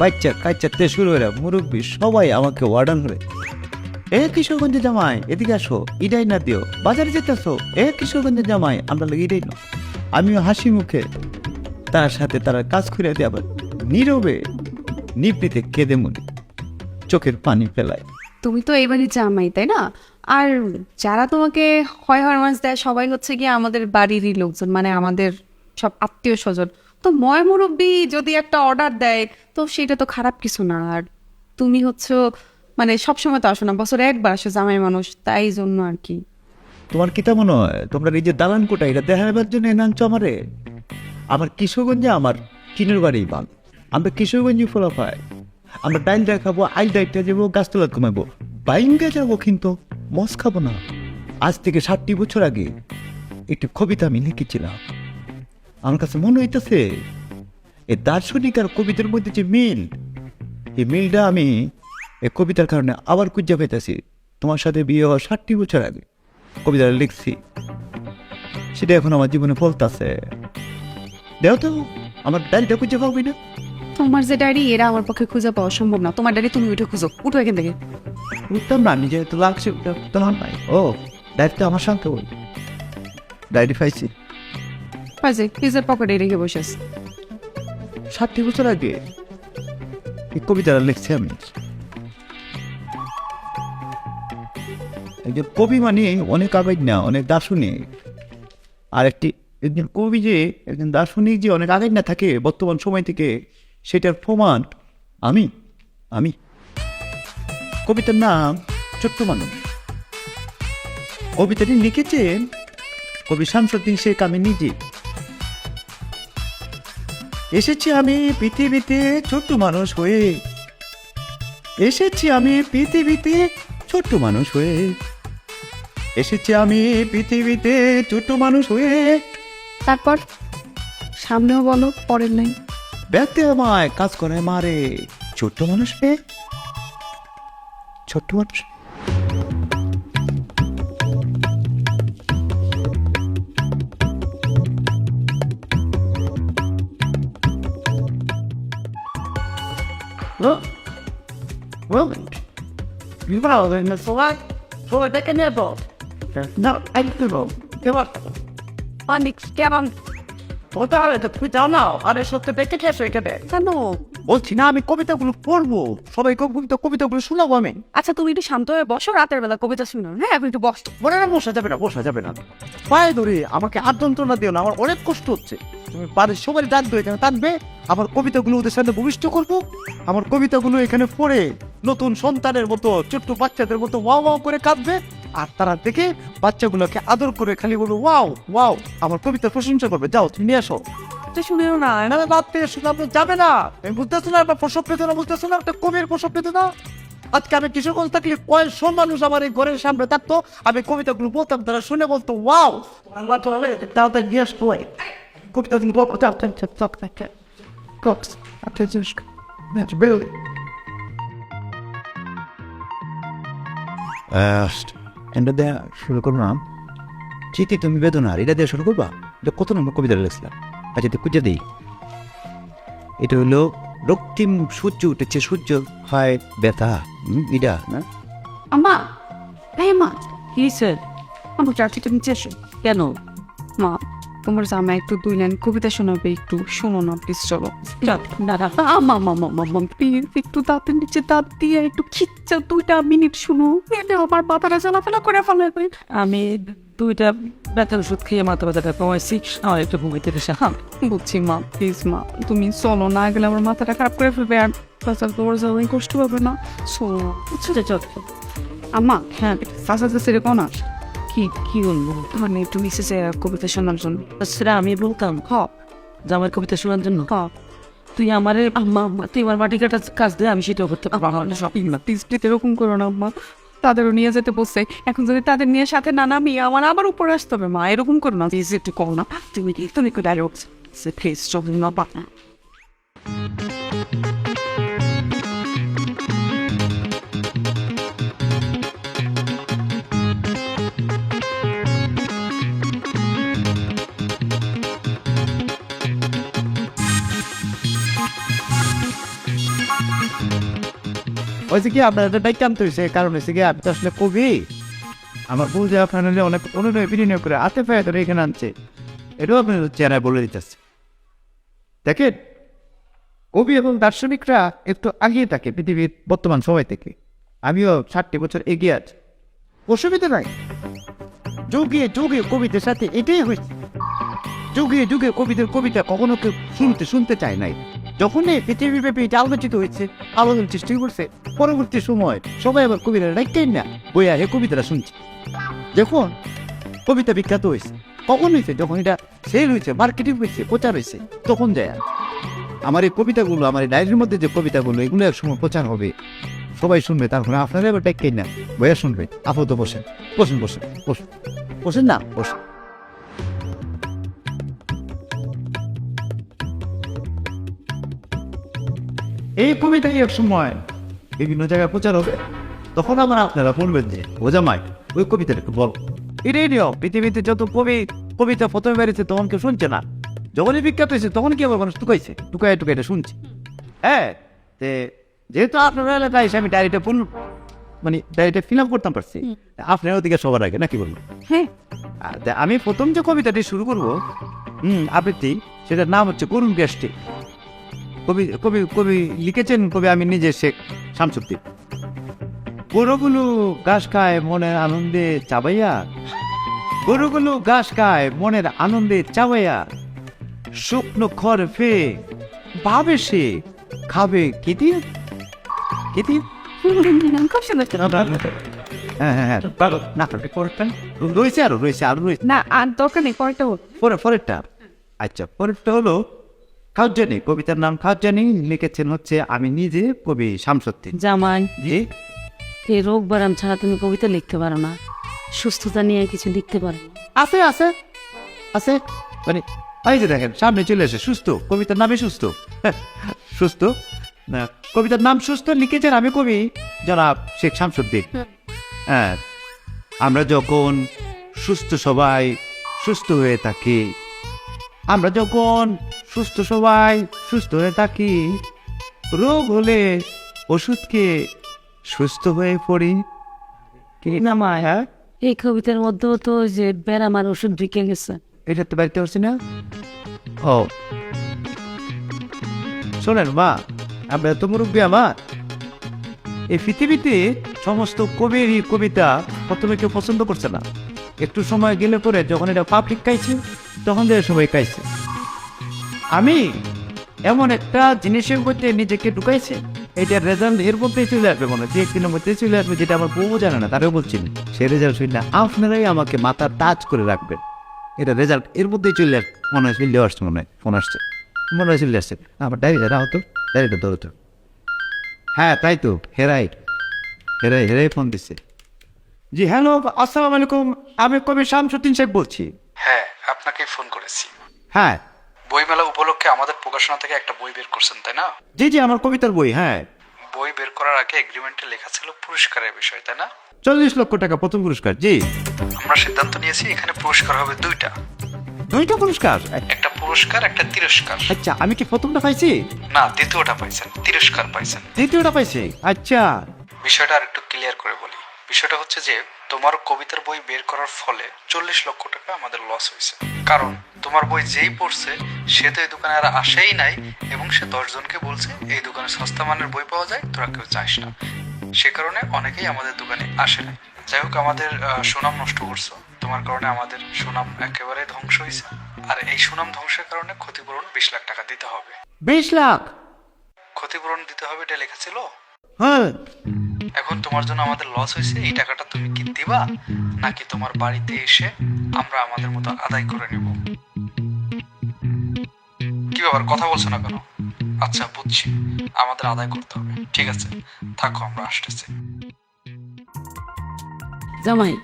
[SPEAKER 2] বাচ্চা কাচ্চাতে শুরু করে মুরব্বী সবাই আমাকে ওয়ার্ডান করে, এ কিশোরগঞ্জে জামাই এদিকে আসো, ইডাই না দিও, বাজারে যেতেছো, এ কিশোরগঞ্জে জামাই আমরা লাগে ইডাই না। আমিও হাসি মুখে তার সাথে তারা কাজ করে দিয়ে আবার নীরবে নিবৃতে কেঁদে মরি, চোখের পানি ফেলায়।
[SPEAKER 3] তুমি তো এইবারই জামাই, তাই না? আর যারা তোমাকে হয় হরমাস দেয় সবাই হচ্ছে গিয়ে আমাদের বাড়িরই লোকজন, মানে আমাদের সব আত্মীয় স্বজন। তো ময় মুরব্বী যদি একটা অর্ডার দেয় তো সেটা তো খারাপ কিছু না। আর তুমি হচ্ছে মানে সবসময় তো আসো না, বছরে একবার আসো, জামাই মানুষ, তাই জন্য আর কি।
[SPEAKER 2] তোমার কি তা মনে হয় তোমরা এই যে দালান কোটা এটা দেখাবার জন্য এনাঞ্চ আমারে? আমার কিশোরগঞ্জে আমার কিনের বাড়ি বাল, আমরা কিশোরগঞ্জে ফোলা পাই। আমরা ডাইল দেখাবো, আইল ডাইলটা যাবো, গাছতলা কমাবো, বাইঙ্গে যাবো, কিন্তু মস খাবো না। আজ থেকে 60 বছর আগে একটি কবিতা আমি লিখেছিলাম। আমার কাছে মনে হইতেছে এই দার্শনিক আর কবিতার মধ্যে যে মিল, এই মিলটা আমি এই কবিতার কারণে আবার খুঁজে পেতেছি। তোমার সাথে বিয়ে হওয়ার 60 বছর আগে কবিতাটা লিখছি, সেটা এখন আমার জীবনে ফলতাছে। দেও তো, আমার ডায়েরিটা খুঁজে পাবি না?
[SPEAKER 3] তোমার যে ডায়েরি, এরা আমার পক্ষে খুঁজে পাওয়া সম্ভব না। তোমার ডায়েরি তুমি উঠে খুঁজো, উঠো এখান থেকে।
[SPEAKER 2] বুঝতাম না, আমি যেহেতু লাগছে তোমার নাই। ও, ডায়েরিটা আমার সঙ্গে বল, ডায়েরি পাইছি
[SPEAKER 3] পাইছে, ফ্রিজের পকেটে রেখে বসে আছে।
[SPEAKER 2] 60 বছর আগে এই কবিতাটা লিখছি আমি। একজন কবি মানে অনেক আবেগ না, অনেক দার্শনিক। আর একজন কবি যে একজন দার্শনিক যে অনেক আগে না থাকে বর্তমান সময় থেকে, সেটার প্রমাণ আমি। আমি কবিতার নাম ছোট্ট মানুষ। কবিতাটি লিখেছেন কবি শামসুদ্দিন শেখ। আমি নিজে এসেছি আমি পৃথিবীতে ছোট্ট মানুষ হয়ে, এসেছি আমি পৃথিবীতে ছোট্ট মানুষ হয়ে, এসেছি আমি পৃথিবীতে ছোট্ট মানুষ হয়ে।
[SPEAKER 3] তারপর সামনেও বলো, পরের নাই।
[SPEAKER 2] ব্যক্তি আমায় কাজ করে মারে, ছোট্ট মানুষ পেয়ে, ছোট্ট মানুষ।
[SPEAKER 3] কেন?
[SPEAKER 2] বলছি না আমি কবিতাগুলো পড়বো, সবাই কবিতাগুলো শোনাবো আমি।
[SPEAKER 3] আচ্ছা, তুমি একটু শান্ত হয়ে বসো, রাতের বেলা কবিতা শুনো। হ্যাঁ, আপনি একটু বসো।
[SPEAKER 2] বলে না, বসা যাবে না, বসা যাবে না। পায়ে ধরে আমাকে আর যন্ত্রণা দিও না, আমার অনেক কষ্ট হচ্ছে। তুমি বাড়ির সবাই টানবে, এখানে টানবে, আমার কবিতাগুলো ওদের সাথে ভূমিষ্ঠ করবো। আমার কবিতাগুলো এখানে পড়ে নতুন সন্তানের মতো, ছোট্ট বাচ্চাদের মতো ওয়াও ওয়াও করে কাঁদবে। আর তারা দেখে বাচ্চাগুলোকে আদর করে খালি বলবে ওয়াও ওয়াও, আমার কবিতার প্রশংসা করবে। যাও তুমি নিয়ে আসো।
[SPEAKER 3] শুনেও না।
[SPEAKER 2] রাত থেকে শোনাবো যাবে না, তুমি বুঝতেছো না? একটা প্রসব পেতে না, বুঝতেছো না? একটা কবির প্রসব পেতে না। আজকে আমি কিশোরগঞ্জ থাকলে কয়েকশো মানুষ আমার এই ঘরের সামনে থাকতো, আমি কবিতাগুলো বলতাম, তারা শুনে বলতো ওয়াও, তাড়াতাড়ি গিয়ে আসতো কবিতা এটা দেয়া শুরু করলাম। চিঠি তুমি বেদনার, এটা দিয়ে শুরু করবা। এটা কত নম্বর কবিতা লিখছিলাম? আচ্ছা তো খুঁজে দিই। এটা হলো রক্তিম সূর্য উঠেছে, সূর্য হয় ব্যথা। এটা না
[SPEAKER 3] আম্মা, এই মা,
[SPEAKER 1] কি স্যার?
[SPEAKER 3] আমার চাচিটা নিচে এসো।
[SPEAKER 1] কেন?
[SPEAKER 3] মা, তোমার জামা একটু 2 লাইন কবিতা শোনাবে, একটু শোনো না প্লিজ, চলো।
[SPEAKER 1] দাঁড়া,
[SPEAKER 3] মা মা মা মা প্লিজ একটু দাঁতের নিচে দাঁত দিয়ে একটু খিচ্ছা 2টা মিনিট শুনো, এতে আমার মাথাটা চলাফেরা করে ফেলে।
[SPEAKER 1] আমি 2টা ব্যথার ওষুধ খেয়ে মাথা ব্যথাটা কমাইছি, আমার একটু ঘুমাইতে বেশি। হ্যাঁ
[SPEAKER 3] বুঝছি মা, প্লিজ মা তুমি চলো, না গেলে আমার মাথাটা খারাপ করে ফেলবে, আর তাছাড়া তোমার যাওয়াই কষ্ট হবে না। চলো।
[SPEAKER 1] চল।
[SPEAKER 3] আম্মা,
[SPEAKER 1] হ্যাঁ,
[SPEAKER 3] চাচা চাচিরে কোন না
[SPEAKER 1] কি বলবো?
[SPEAKER 3] মানে একটু নিচে যে কবিতা শোনার জন্য।
[SPEAKER 1] সেটা আমি বলতাম জামার কবিতা শোনার জন্য। তুই আমার তুই আমার মাটি কাটার কাজ দে, আমি সেটাও করতে পারবো না। সব
[SPEAKER 3] প্লিজ প্লিজ এরকম করো না আম্মা, তাদেরও নিয়ে যেতে বসছে, এখন যদি তাদের নিয়ে সাথে না নামি আমার আবার উপরে আসতে হবে। মা এরকম করো না প্লিজ, একটু করো না। তুমি একটু ডায়লগ প্লিজ, চল না বা
[SPEAKER 2] হয়েছে কি, আপনার একটা দায়িত্ব আনতে হয়েছে, কারণ হয়েছে কি আমি তো আসলে কবি। আমার বউ যে আপনার অনেক অনুনয় বিনয় করে হাতে পায়ে ধরে এখানে আনছে, এটাও আপনার চেহারায় বলে দিতেছে। দেখেন, কবি এবং দার্শনিকরা একটু আগিয়ে থাকে পৃথিবীর বর্তমান সময় থেকে। আমিও 60 বছর এগিয়ে আছি, অসুবিধা নাই। যুগে যুগে কবিদের সাথে এটাই হয়েছে। যুগে যুগে কবিদের কবিতা কখনো কেউ শুনতে চায় নাই। যখনই পৃথিবীব্যাপী এটা আলোচিত হয়েছে, আলোচনার চেষ্টা করছে, পরবর্তী সময় সবাই আবার কবিরা রাখতেন না, বইয়া এ কবিতাটা শুনছে। যখন কবিতা বিখ্যাত হয়েছে, কখন হয়েছে? যখন এটা সেল হয়েছে, মার্কেটিং হয়েছে, প্রচার হয়েছে, তখন যায়। আমার এই কবিতাগুলো, আমার এই ডায়েরির মধ্যে যে কবিতাগুলো, এগুলো এক সময় প্রচার হবে, সবাই শুনবে, তারপরে আপনারা এবার ডাকেন না, বইয়া শুনবে। আপাতত বসেন বসেন বসেন বসেন বসেন না বসেন। এই কবিতাই এক সময় বিভিন্ন জায়গায় প্রচার হবে, তখন আবার আপনারা বলবেন যে ও জামাই ওই কবিতাটা একটু বল। এটাই নিয়ম। পৃথিবীতে যত কবিতা প্রথমে বেরিয়েছে তখন কেউ শুনছে না, যখনই বিখ্যাত হয়েছে তখন কি আবার মানুষ টুকাই এটা শুনছে। হ্যাঁ, যেহেতু আপনার এলাকায় এসে আমি ডায়েরিটা ডায়েরিটা ফিল আপ করতাম পারছি, আপনার ওদিকে সবার আগে নাকি বলবো?
[SPEAKER 3] হ্যাঁ,
[SPEAKER 2] আমি প্রথম যে কবিতাটি শুরু করবো আবৃত্তি, সেটার নাম হচ্ছে করুণ গ্যাসটি। কবি লিখেছেন কবি আমি নিজে, শেখ শামসুদ্দিন। গরুগুলো ঘাস খায় মনের আনন্দে চাবাইয়া, গরুগুলো ঘাস খায় মনের আনন্দে চাবাইয়া, শুকনো খড় ফেয়ে ভাবে সে খাবে কেতির। হ্যাঁ, রয়েছে আরো রয়েছে।
[SPEAKER 3] না আর দরকার নেই, পরেরটা হোক।
[SPEAKER 2] পরেরটা, আচ্ছা পরেরটা হলো খাউজানি। কবিতার নাম খাউজানি, লিখেছেন হচ্ছে আমি নিজে কবি শামসুদ্দিন।
[SPEAKER 1] জামাই,
[SPEAKER 2] জি,
[SPEAKER 1] এই রোগ বারাম ছাড়া তুমি কবিতা লিখতে পারো না, সুস্থতা নিয়ে কিছু লিখতে পারো না।
[SPEAKER 2] আছে আছে আছে, মানে এই যে দেখেন সামনে চলে আসে সুস্থ, কবিতার নামে সুস্থ। সুস্থ না, কবিতার নাম সুস্থ, লিখেছেন আমি কবি জনাব শেখ শামসুদ্দিন। হ্যাঁ, আমরা যখন সুস্থ সবাই সুস্থ হয়ে থাকি, আমরা যখন সুস্থ সবাই সুস্থ হয়ে থাকি, রোগ হলে ওষুধ খেয়ে সুস্থ হয়ে পড়ি। কি নামায়? হ্যাঁ,
[SPEAKER 1] এই কবিতার মধ্যেও তো যে ব্যারামার ওষুধ ঢুকে গেছে।
[SPEAKER 2] এটা তো বাড়িতে পারছি না। ও শোনেন মা, আমরা তো মুরব্বী আমার, এই পৃথিবীতে সমস্ত কবিরই কবিতা প্রথমে কেউ পছন্দ করছে না, একটু সময় গেলে পরে যখন এটা পাবলিক খাইছে তখন থেকে সবাই খাইছে। আমি এমন একটা জিনিসের মধ্যে নিজেকে ঢুকাইছে, এটার রেজাল্ট এর মধ্যেই চলে আসবে, মনে হচ্ছে একদিনের মধ্যেই চলে আসবে, যেটা আমার বউ জানে না, তারাও বলছি না, সে রেজাল্ট শুনি না, আপনারাই আমাকে মাথা টাচ করে রাখবেন। এটা রেজাল্ট এর মধ্যেই চলে আসবে, মনে হয় চলে আসছে, মনে হয় ফোন আসছে, মনে হয় চলে আসছে। আমার ডায়েরিটা রাও তো, ডায়েরিটা ধরো তো। হ্যাঁ তাই তো, হেরাই হেরে ফোন দিছে। জি হ্যালো, আসসালামু আলাইকুম, আমি কবি শামসুদ্দিন শেখ বলছি।
[SPEAKER 7] হ্যাঁ, আপনাকে ফোন করেছি।
[SPEAKER 2] হ্যাঁ
[SPEAKER 7] বইমেলা উপলক্ষে আমাদের প্রকাশনা থেকে একটা বই বের করছেন, তাই না?
[SPEAKER 2] জি আমার কবিতার বই। হ্যাঁ,
[SPEAKER 7] বই বের করার আগে এগ্রিমেন্টে লেখা ছিল পুরস্কারের বিষয়, তাই না?
[SPEAKER 2] 40 লক্ষ টাকা প্রথম পুরস্কার। জি,
[SPEAKER 7] আমরা সিদ্ধান্ত নিয়েছি এখানে পুরস্কার হবে দুইটা,
[SPEAKER 2] 2টা পুরস্কার।
[SPEAKER 7] একটা পুরস্কার একটা তিরস্কার।
[SPEAKER 2] আচ্ছা, আমি কি প্রথমটা পাইছি?
[SPEAKER 7] না, দ্বিতীয়টা পাইছেন, তিরস্কার পাইছেন।
[SPEAKER 2] দ্বিতীয়টা পাইছি। আচ্ছা,
[SPEAKER 7] বিষয়টা আর একটু ক্লিয়ার করে বলি। বিষয়টা হচ্ছে যে তোমার কবিতার বই বের করার ফলে 40 লক্ষ টাকা আমাদের লস হয়েছে। কারণ তোমার বই যেই পড়ছে সে তো এই দোকানে আর আসেই নাই, এবং সে 10 জনকে বলছে এই দোকানে সস্তা মানের বই পাওয়া যায়, তোরা কেউ চাস না। সে কারণে অনেকেই আমাদের দোকানে আসে নাই। যাই হোক, আমাদের সুনাম নষ্ট করছো। তোমার কারণে আমাদের সুনাম একেবারে ধ্বংস হয়েছে। আর এই সুনাম ধ্বংসের কারণে ক্ষতিপূরণ 20 লাখ টাকা দিতে হবে।
[SPEAKER 2] 20 লাখ?
[SPEAKER 7] ক্ষতিপূরণ দিতে হবে, এটা লেখা ছিল।
[SPEAKER 2] হ্যাঁ।
[SPEAKER 7] এখন তোমার জন্য আমাদের লস হয়েছে, এই টাকাটা তুমি কি দিবা, নাকি তোমার বাড়িতে এসে আমরা আমাদের মতো আদায় করে নেব? কি ব্যাপার, কথা বলছো না কেন? আচ্ছা, বুঝছি, আমাদের আদায় করতে হবে। ঠিক আছে, থাকো, আমরা আসতেছি।
[SPEAKER 1] জামাই,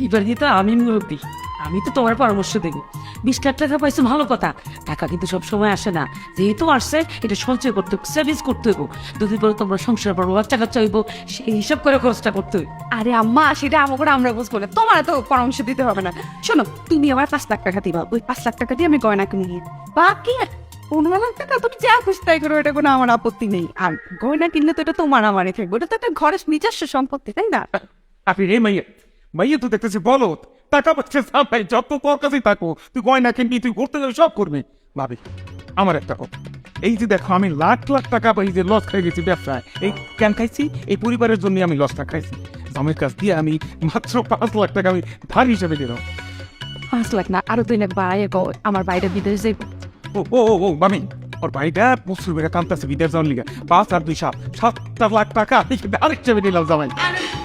[SPEAKER 1] এবার কিন্তু আমি মুরব্বী, আমি তো তোমার পরামর্শ দেব। 20 লাখ টাকা পাইছো, ভালো কথা। টাকা কিন্তু সব সময় আসে না, যেহেতু আসছে এটা সঞ্চয় করতে হবে, সেভিংস করতে হইব। দুদিন পরে তোমরা সংসার পারবো, বাচ্চা কাচ্চা হইব, সেই হিসাব করে খরচটা করতে হইব।
[SPEAKER 3] আরে আম্মা, সেটা আমাকে আমরা বুঝবো না, তোমার তো পরামর্শ দিতে হবে না। শোনো, তুমি আমার 5 লাখ টাকা দিবা, ওই 5 লাখ টাকা দিয়ে আমি গয়না কিনে নিই। বাকি 15 লাখ টাকা তুমি যা খুশি তাই করো, এটা কোনো আমার আপত্তি নেই। আর গয়না কিনলে তো এটা তোমার আমারই থাকবে, ওটা তো একটা ঘরের নিজস্ব সম্পত্তি, তাই না?
[SPEAKER 5] আপনি রে মাইয়া তো দেখতেছি বলো টাকা পাচ্ছে ভাই, যত তোর কাছেই থাকো, তুই গয়না কিনবি, তুই ঘুরতে যাবি, সব করবি। ভাবি, আমার একটা কথা, এই যে দেখো আমি লাখ লাখ টাকা এই যে লস খাই গেছি ব্যবসায়, এই কেন খাইছি? এই পরিবারের জন্য আমি লসটা খাইছি। জামের কাছ দিয়ে আমি মাত্র 5 লাখ টাকা আমি ধার হিসেবে দিলাম।
[SPEAKER 3] 5 লাখ না, আরো 2 লাখ বাড়াই আমার বাইরে বিদেশ যাইব।
[SPEAKER 5] ও মামি, ওর ভাইটা প্রচুর বেড়ে কান্তাছে বিদেশ যাওয়ার লিগে। 5 আর 2 7 লাখ টাকা ধার হিসেবে দিলাম জামাই।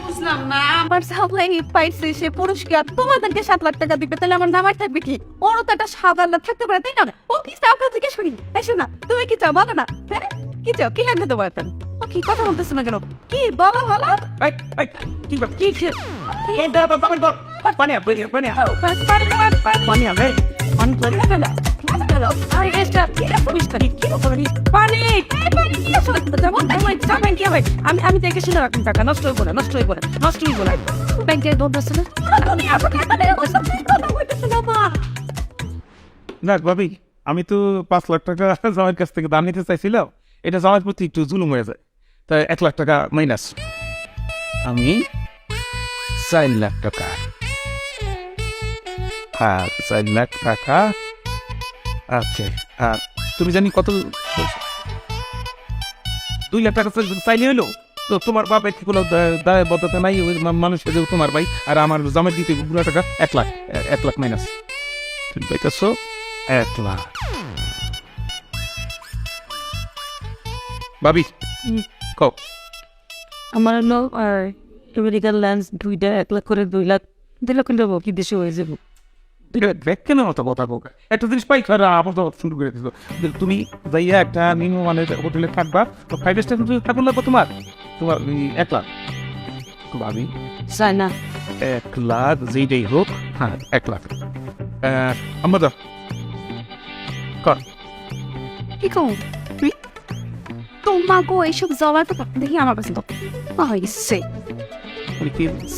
[SPEAKER 3] বুঝলাম না, আমার সামলাই পাইছে সে পুরস্কার, তোমাদেরকে 7 লাখ টাকা দিবে, তাহলে আমার নামার থাকবে কি? ওরও তো একটা সাদা লাখ থাকতে পারে, তাই না? ও কি চাও কাছে জিজ্ঞেস করি, এসো না, তুমি কি চাও বলো না? হ্যাঁ, কি চাও, কি লাগবে তোমার? ও কি কথা বলতেছো না কেন? কি বলো বলো।
[SPEAKER 5] কি পানিয়া
[SPEAKER 1] আমি দেখে শুনে রাখুন, টাকা নষ্ট হইব না, নষ্ট হইব না, নষ্ট হইব না। ব্যাংকের দৌড় আছে না?
[SPEAKER 5] না ভাবি, আমি তো 5 লাখ টাকা জামাইয়ের কাছ থেকে দাম নিতে চাইছিলাম, এটা জামাইয়ের প্রতি একটু জুলুম হয়ে যায়, তাই 1 লাখ টাকা মাইনাস। আমি 4 লাখ টাকা। হ্যাঁ, 4 লাখ টাকা। আচ্ছা, আর তুমি জানি কত? 2 লাখ টাকা চাইলে হলো তো তোমার বাপ একটি কোনো দায়বদ্ধতা নাই, ওই মানুষের যে তোমার ভাই আর আমার জামাই দিতে পুরো টাকা 1 লাখ মাইনাস। তুমি পাইতেছো 1 লাখ। ভাবি কও।
[SPEAKER 1] আমার হলো আমেরিকান ল্যান্স 2টা 1 লাখ করে 2 লাখ নেবো, কি দেশে হয়ে যাবো।
[SPEAKER 5] কেন অত কথা বলবে? একটা জিনিস পাই খারাপ আপাতত শুরু করে দিত। তুমি যাইয়া একটা নিম্ন মানের হোটেলে থাকবা, তো 5 স্টার থাকুন লাগবো তোমার 1 লাখ। ভাবি
[SPEAKER 1] চাই না,
[SPEAKER 5] 1 লাখ যেইটাই হোক, হ্যাঁ 1 লাখ। আমরা দাও কর।
[SPEAKER 3] কি কও তুই? তোমাকে এইসব জবাই তো দেখি আমার কাছে তো হয়ে গেছে।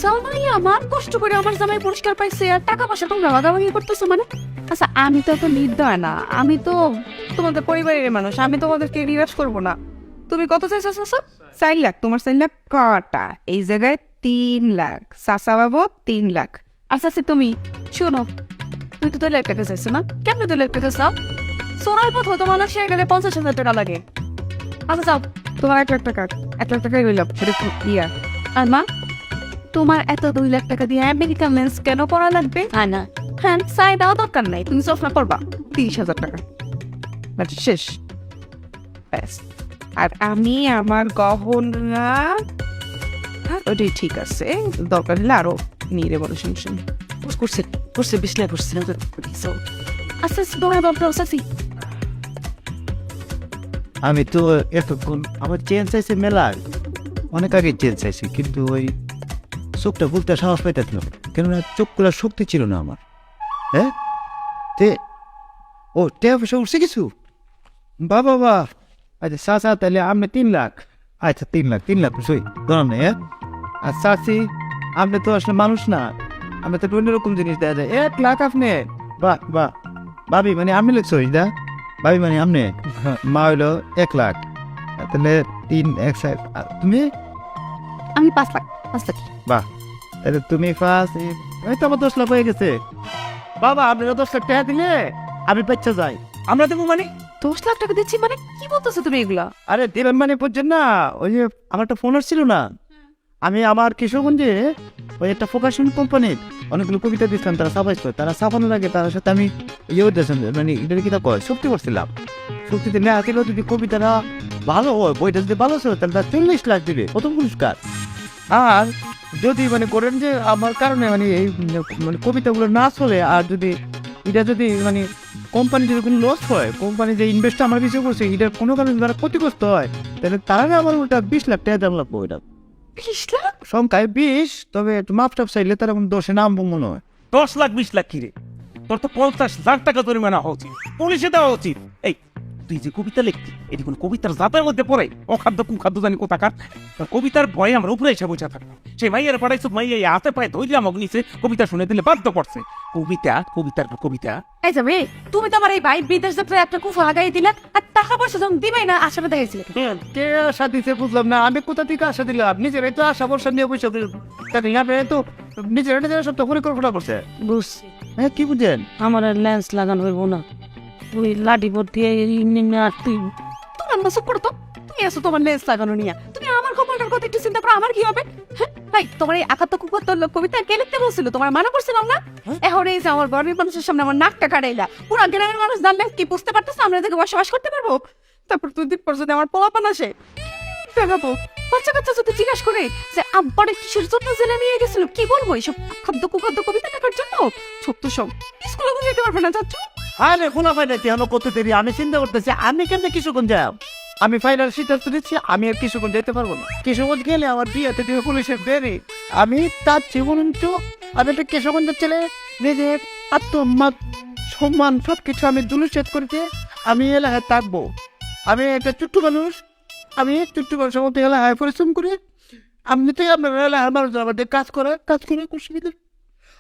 [SPEAKER 3] জামাই আমার কষ্ট করে আমার জামাই পুরস্কার পাইছে, আর টাকা পয়সা তোমরা ভাগাভাগি করতেছো মানে? আচ্ছা, আমি তো এত নির্দয় না, আমি তো তোমাদের পরিবারের মানুষ, আমি তোমাদেরকে নিরাশ করবো না। তুমি কত চাইছো? 4 লাখ। তোমার 4 লাখ কটা? এই জায়গায় 3 লাখ। চাচা বাবু 3 লাখ। আচ্ছা আচ্ছা, তুমি শোনো, তুই তো 2 লাখ টাকা চাইছো না? কেমন 2 লাখ টাকা চাও? সোনার পথ হতো মানুষ গেলে 50,000 টাকা লাগে। আচ্ছা যাও, তোমার 1 লাখ টাকা, 1 লাখ টাকাই রইল। ইয়া আর মা, তোমার এত 2 লাখ টাকা দিয়ে আমেরিকান লেন্স কেন পড়া লাগবে? না হ্যাঁ, চাই দাও, দরকার নাই, তুমি চশমা পড়বা। 30,000 টাকা শেষ, ব্যাস। আর আমি আমার গহনা ওটাই ঠিক আছে, দরকার হলে আরো নিয়ে রে, বলো শুনছেন।
[SPEAKER 1] করছে 20 লাখ করছে।
[SPEAKER 3] আচ্ছা তোমার বাবা আছি।
[SPEAKER 2] আমি তো এতক্ষণ আমার চেঞ্জ চাইছে মেলা, অনেক আগে জেল চাইছি, কিন্তু ওই চোখটা খুলতে সাহস পাইতেছিল, কেননা চোখ খোলার শক্তি ছিল না আমার। হ্যাঁ, তে ও টাকা পয়সা উঠছে কিছু? বাবা, আচ্ছা চাচা, তাহলে আপনি 3 লাখ। আচ্ছা 3 লাখ সই ধরান না। হ্যাঁ, আর চাচি, আপনি তো আসলে মানুষ না, আপনি তো অন্যরকম জিনিস দেওয়া যায়। 1 লাখ আপনি? বাহ বাহ। ভাবি মানে আপনি লিখছই দা? ভাবি মানে আপনি? মা হইলো 1 লাখ, তাহলে 3 1 7। তুমি?
[SPEAKER 3] আমি 5 লাখ।
[SPEAKER 2] বাহ, তাহলে তুমি ফার্স্ট, এই তো আমার 10 লাখ হয়ে গেছে। বাবা, আপনি 10 লাখ টাকা দিলে আমি বাচ্চা যাই।
[SPEAKER 5] আমরা দেবো মানে
[SPEAKER 3] 10 লাখ টাকা দিচ্ছি মানে কি বলতেছো তুমি এগুলা?
[SPEAKER 2] আরে দেবেন মানে বুঝছেন না, ওই যে আমার একটা ফোন আসছিল না, আমি আমার কিশোরগঞ্জে ওই একটা প্রকাশন কোম্পানির অনেকগুলো কবিতা দিচ্ছিলাম, তারা ছাপাইছিল। তারা ছাপানোর আগে তার সাথে আমি দিয়েছিলাম, মানে এটা কিতা কয়, শক্তি করছিলাম। শক্তিতে না আসলে যদি কবিতাটা ভালো হয়, বইটা যদি ভালো ছিল, তাহলে তার 40 লাখ দিবে প্রথম পুরস্কার। আর যদি মানে করেন যে আমার কারণে মানে এই মানে কবিতাগুলো না চলে, আর যদি এটা যদি মানে কোম্পানি যদি কোনো লস হয়, কোম্পানি যে ইনভেস্ট আমার কিছু করছে এটার কোনো কারণে তারা ক্ষতিগ্রস্ত হয়, তাহলে তারা আমার ওটা 20 লাখ টাকা দাম লাগবো। এটা
[SPEAKER 3] 20 লাখ?
[SPEAKER 2] সংখ্যায় 20, তবে একটু মাপটাপ চাইলে তারা কোনো দোষে নামবো মনে হয়।
[SPEAKER 6] 10 লাখ 20 লাখ কি রে? তোর তো 50 লাখ টাকা জরিমানা হওয়া উচিত, পুলিশে দেওয়া উচিত। এই তুই যে কবিতা লিখতি, এটি কোন কবিতার জাতের মধ্যে পড়ে? অখাদ্য কুখাদ্য জানি কোথাকার। কবিতার ভয়ে আমরা উপরে এসে বসে থাকলাম। সেই মাইয়ার পাঠাইছো, মাইয়া হাতে পায়ে ধৈর্য আমাকে নিচে কবিতা শুনে দিলে বাধ্য করছে। কবিতা
[SPEAKER 3] এই যাবে, তুমি তো আমার এই ভাই বিদেশ যাত্রায় একটা কুফা লাগাই দিলে, আর টাকা পয়সা যখন দিবেই না আশাটা দেখাইছিলে।
[SPEAKER 2] কে আশা দিতে বুঝলাম না, আমি কোথা থেকে আশা দিলাম? নিজেরাই তো আশা বর্ষা নিয়ে বসে তো নিজেরা সব তো পরিকল্পনা করছে।
[SPEAKER 1] বুঝছি,
[SPEAKER 2] হ্যাঁ, কি বুঝেন?
[SPEAKER 1] আমার লেন্স লাগানো হইব না, ওই লাঠি ভর্তি আর তুই
[SPEAKER 3] তোমার না চুপ করো তো। তুমি আসো তোমার লেন্স লাগানো নিয়ে, তুমি আমার কপালটার কথা একটু চিন্তা করো, আমার কি হবে? হ্যাঁ ভাই, তোমার এই 71 কবিতা কে লিখতে বলছিল? তোমার মানা করছিলাম না? এখন এই যে আমার বাড়ির মানুষের সামনে আমার নাকটা কাটাইলা, পুরা গ্রামের মানুষ জানলে কি বুঝতে পারতেছে আমরা থেকে বসবাস করতে পারবো? তারপর 2 দিন পর যদি আমার পোলাপান আসে দেখাবো, বাচ্চা কাচ্চা যদি জিজ্ঞাসা করে যে আব্বারে কিসের জন্য জেলে নিয়ে গেছিল, কি বলবো? এইসব খাদ্য কুখাদ্য কবিতা লেখার জন্য? ছোট্ট সব স্কুলে যেতে পারবে না চাচ্ছু।
[SPEAKER 2] আরে খোলা ফাইনাইতে হলো কত দেরি, আমি চিন্তা করতেছি আমি কেমনে কিশোরগঞ্জ যাব। আমি ফাইনাল সিদ্ধান্ত নিচ্ছি, আমি আর কিশোরগঞ্জ যেতে পারবো না। কিশোরগঞ্জ গেলে আমার বিয়েতে দিবে পুলিশের বেরি। আমি তার জীবন আমি একটা কিশোরগঞ্জের ছেলে, নিজের আত্মম্মান সম্মান সবকিছু আমি দুলুচ্ছেদ করতে আমি এলাকায় থাকবো। আমি একটা ছোট্ট মানুষ, আমি ছোট্ট মানুষের মধ্যে এলাকায় পরিশ্রম করি। আপনি তো আপনার এলাকার মানুষ আমাদের কাজ করে অসুবিধা,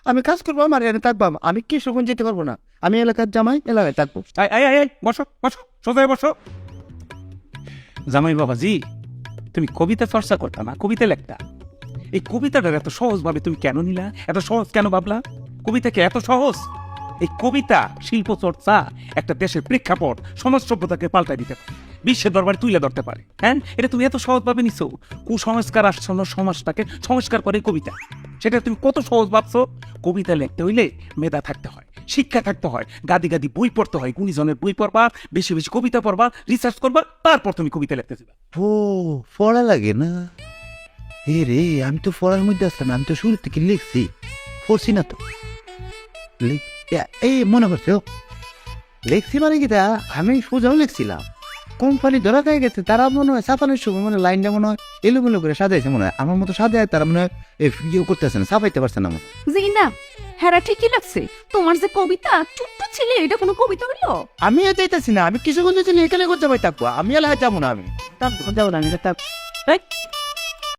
[SPEAKER 2] আমি কাজ করবো, আমার এখানে থাকবো। আমি কিশোরগঞ্জ যেতে পারবো না, আমি এলাকার জামাই, এলাকায় থাকবো।
[SPEAKER 6] বসো সোজায় বসো। জামাই বাবাজি, তুমি কবিতা চর্চা করতা না, কবিতা লেখতা। এই কবিতাটা এত সহজ ভাবে তুমি কেন নিলা? এত সহজ কেন ভাবলা? কবিতাকে এত সহজ? এই কবিতা শিল্প চর্চা একটা দেশের প্রেক্ষাপট, সমাজ সভ্যতাকে পাল্টাই দিতে পারে, বিশ্বের দরবারে তুলে ধরতে পারে। হ্যাঁ, এটা তুমি এত সহজ ভাবে নিছো। কুসংস্কার আচ্ছন্ন সমাজটাকে সংস্কার করে কবিতা, সেটা তুমি কত সহজ ভাবছো। কবিতা লিখতে হইলে মেধা থাকতে হয়, শিক্ষা থাকতে হয়, গাদি গাদি বই পড়তে হয়, গুণীজনের বই পড়বা, বেশি বেশি কবিতা পড়বা, রিসার্চ করবা, তারপর তুমি কবিতা লিখতে যাবা।
[SPEAKER 2] ও, পড়া লাগে না? এ রে, আমি তো পড়ার মধ্যে আসলাম, আমি তো শুরু থেকে লিখছি, পড়ছি না তো। এই মনে করছো লিখছি মানে কি? আমি সোজাও লিখছিলাম, কোম্পানি ধরা খাই গেছে, তারা মনে হয় ছাপানোর সময় মনে লাইনটা মনে হয় এলোমেলো করে সাজাইছে, মনে হয় আমার মতো সাজায়, তারা মনে হয় ইয়ে করতেছে না, ছাপাইতে পারছে না।
[SPEAKER 3] জি না, হ্যাঁ ঠিকই লাগছে। তোমার যে কবিতা ছোট্ট ছেলে, এটা কোনো কবিতা হইলো?
[SPEAKER 2] আমি চাইতেছি না, আমি কিছু কোনো এখানে করতে পারি থাকবো, আমি এলাকায় যাবো না, আমি যাবো না, আমি থাকবো।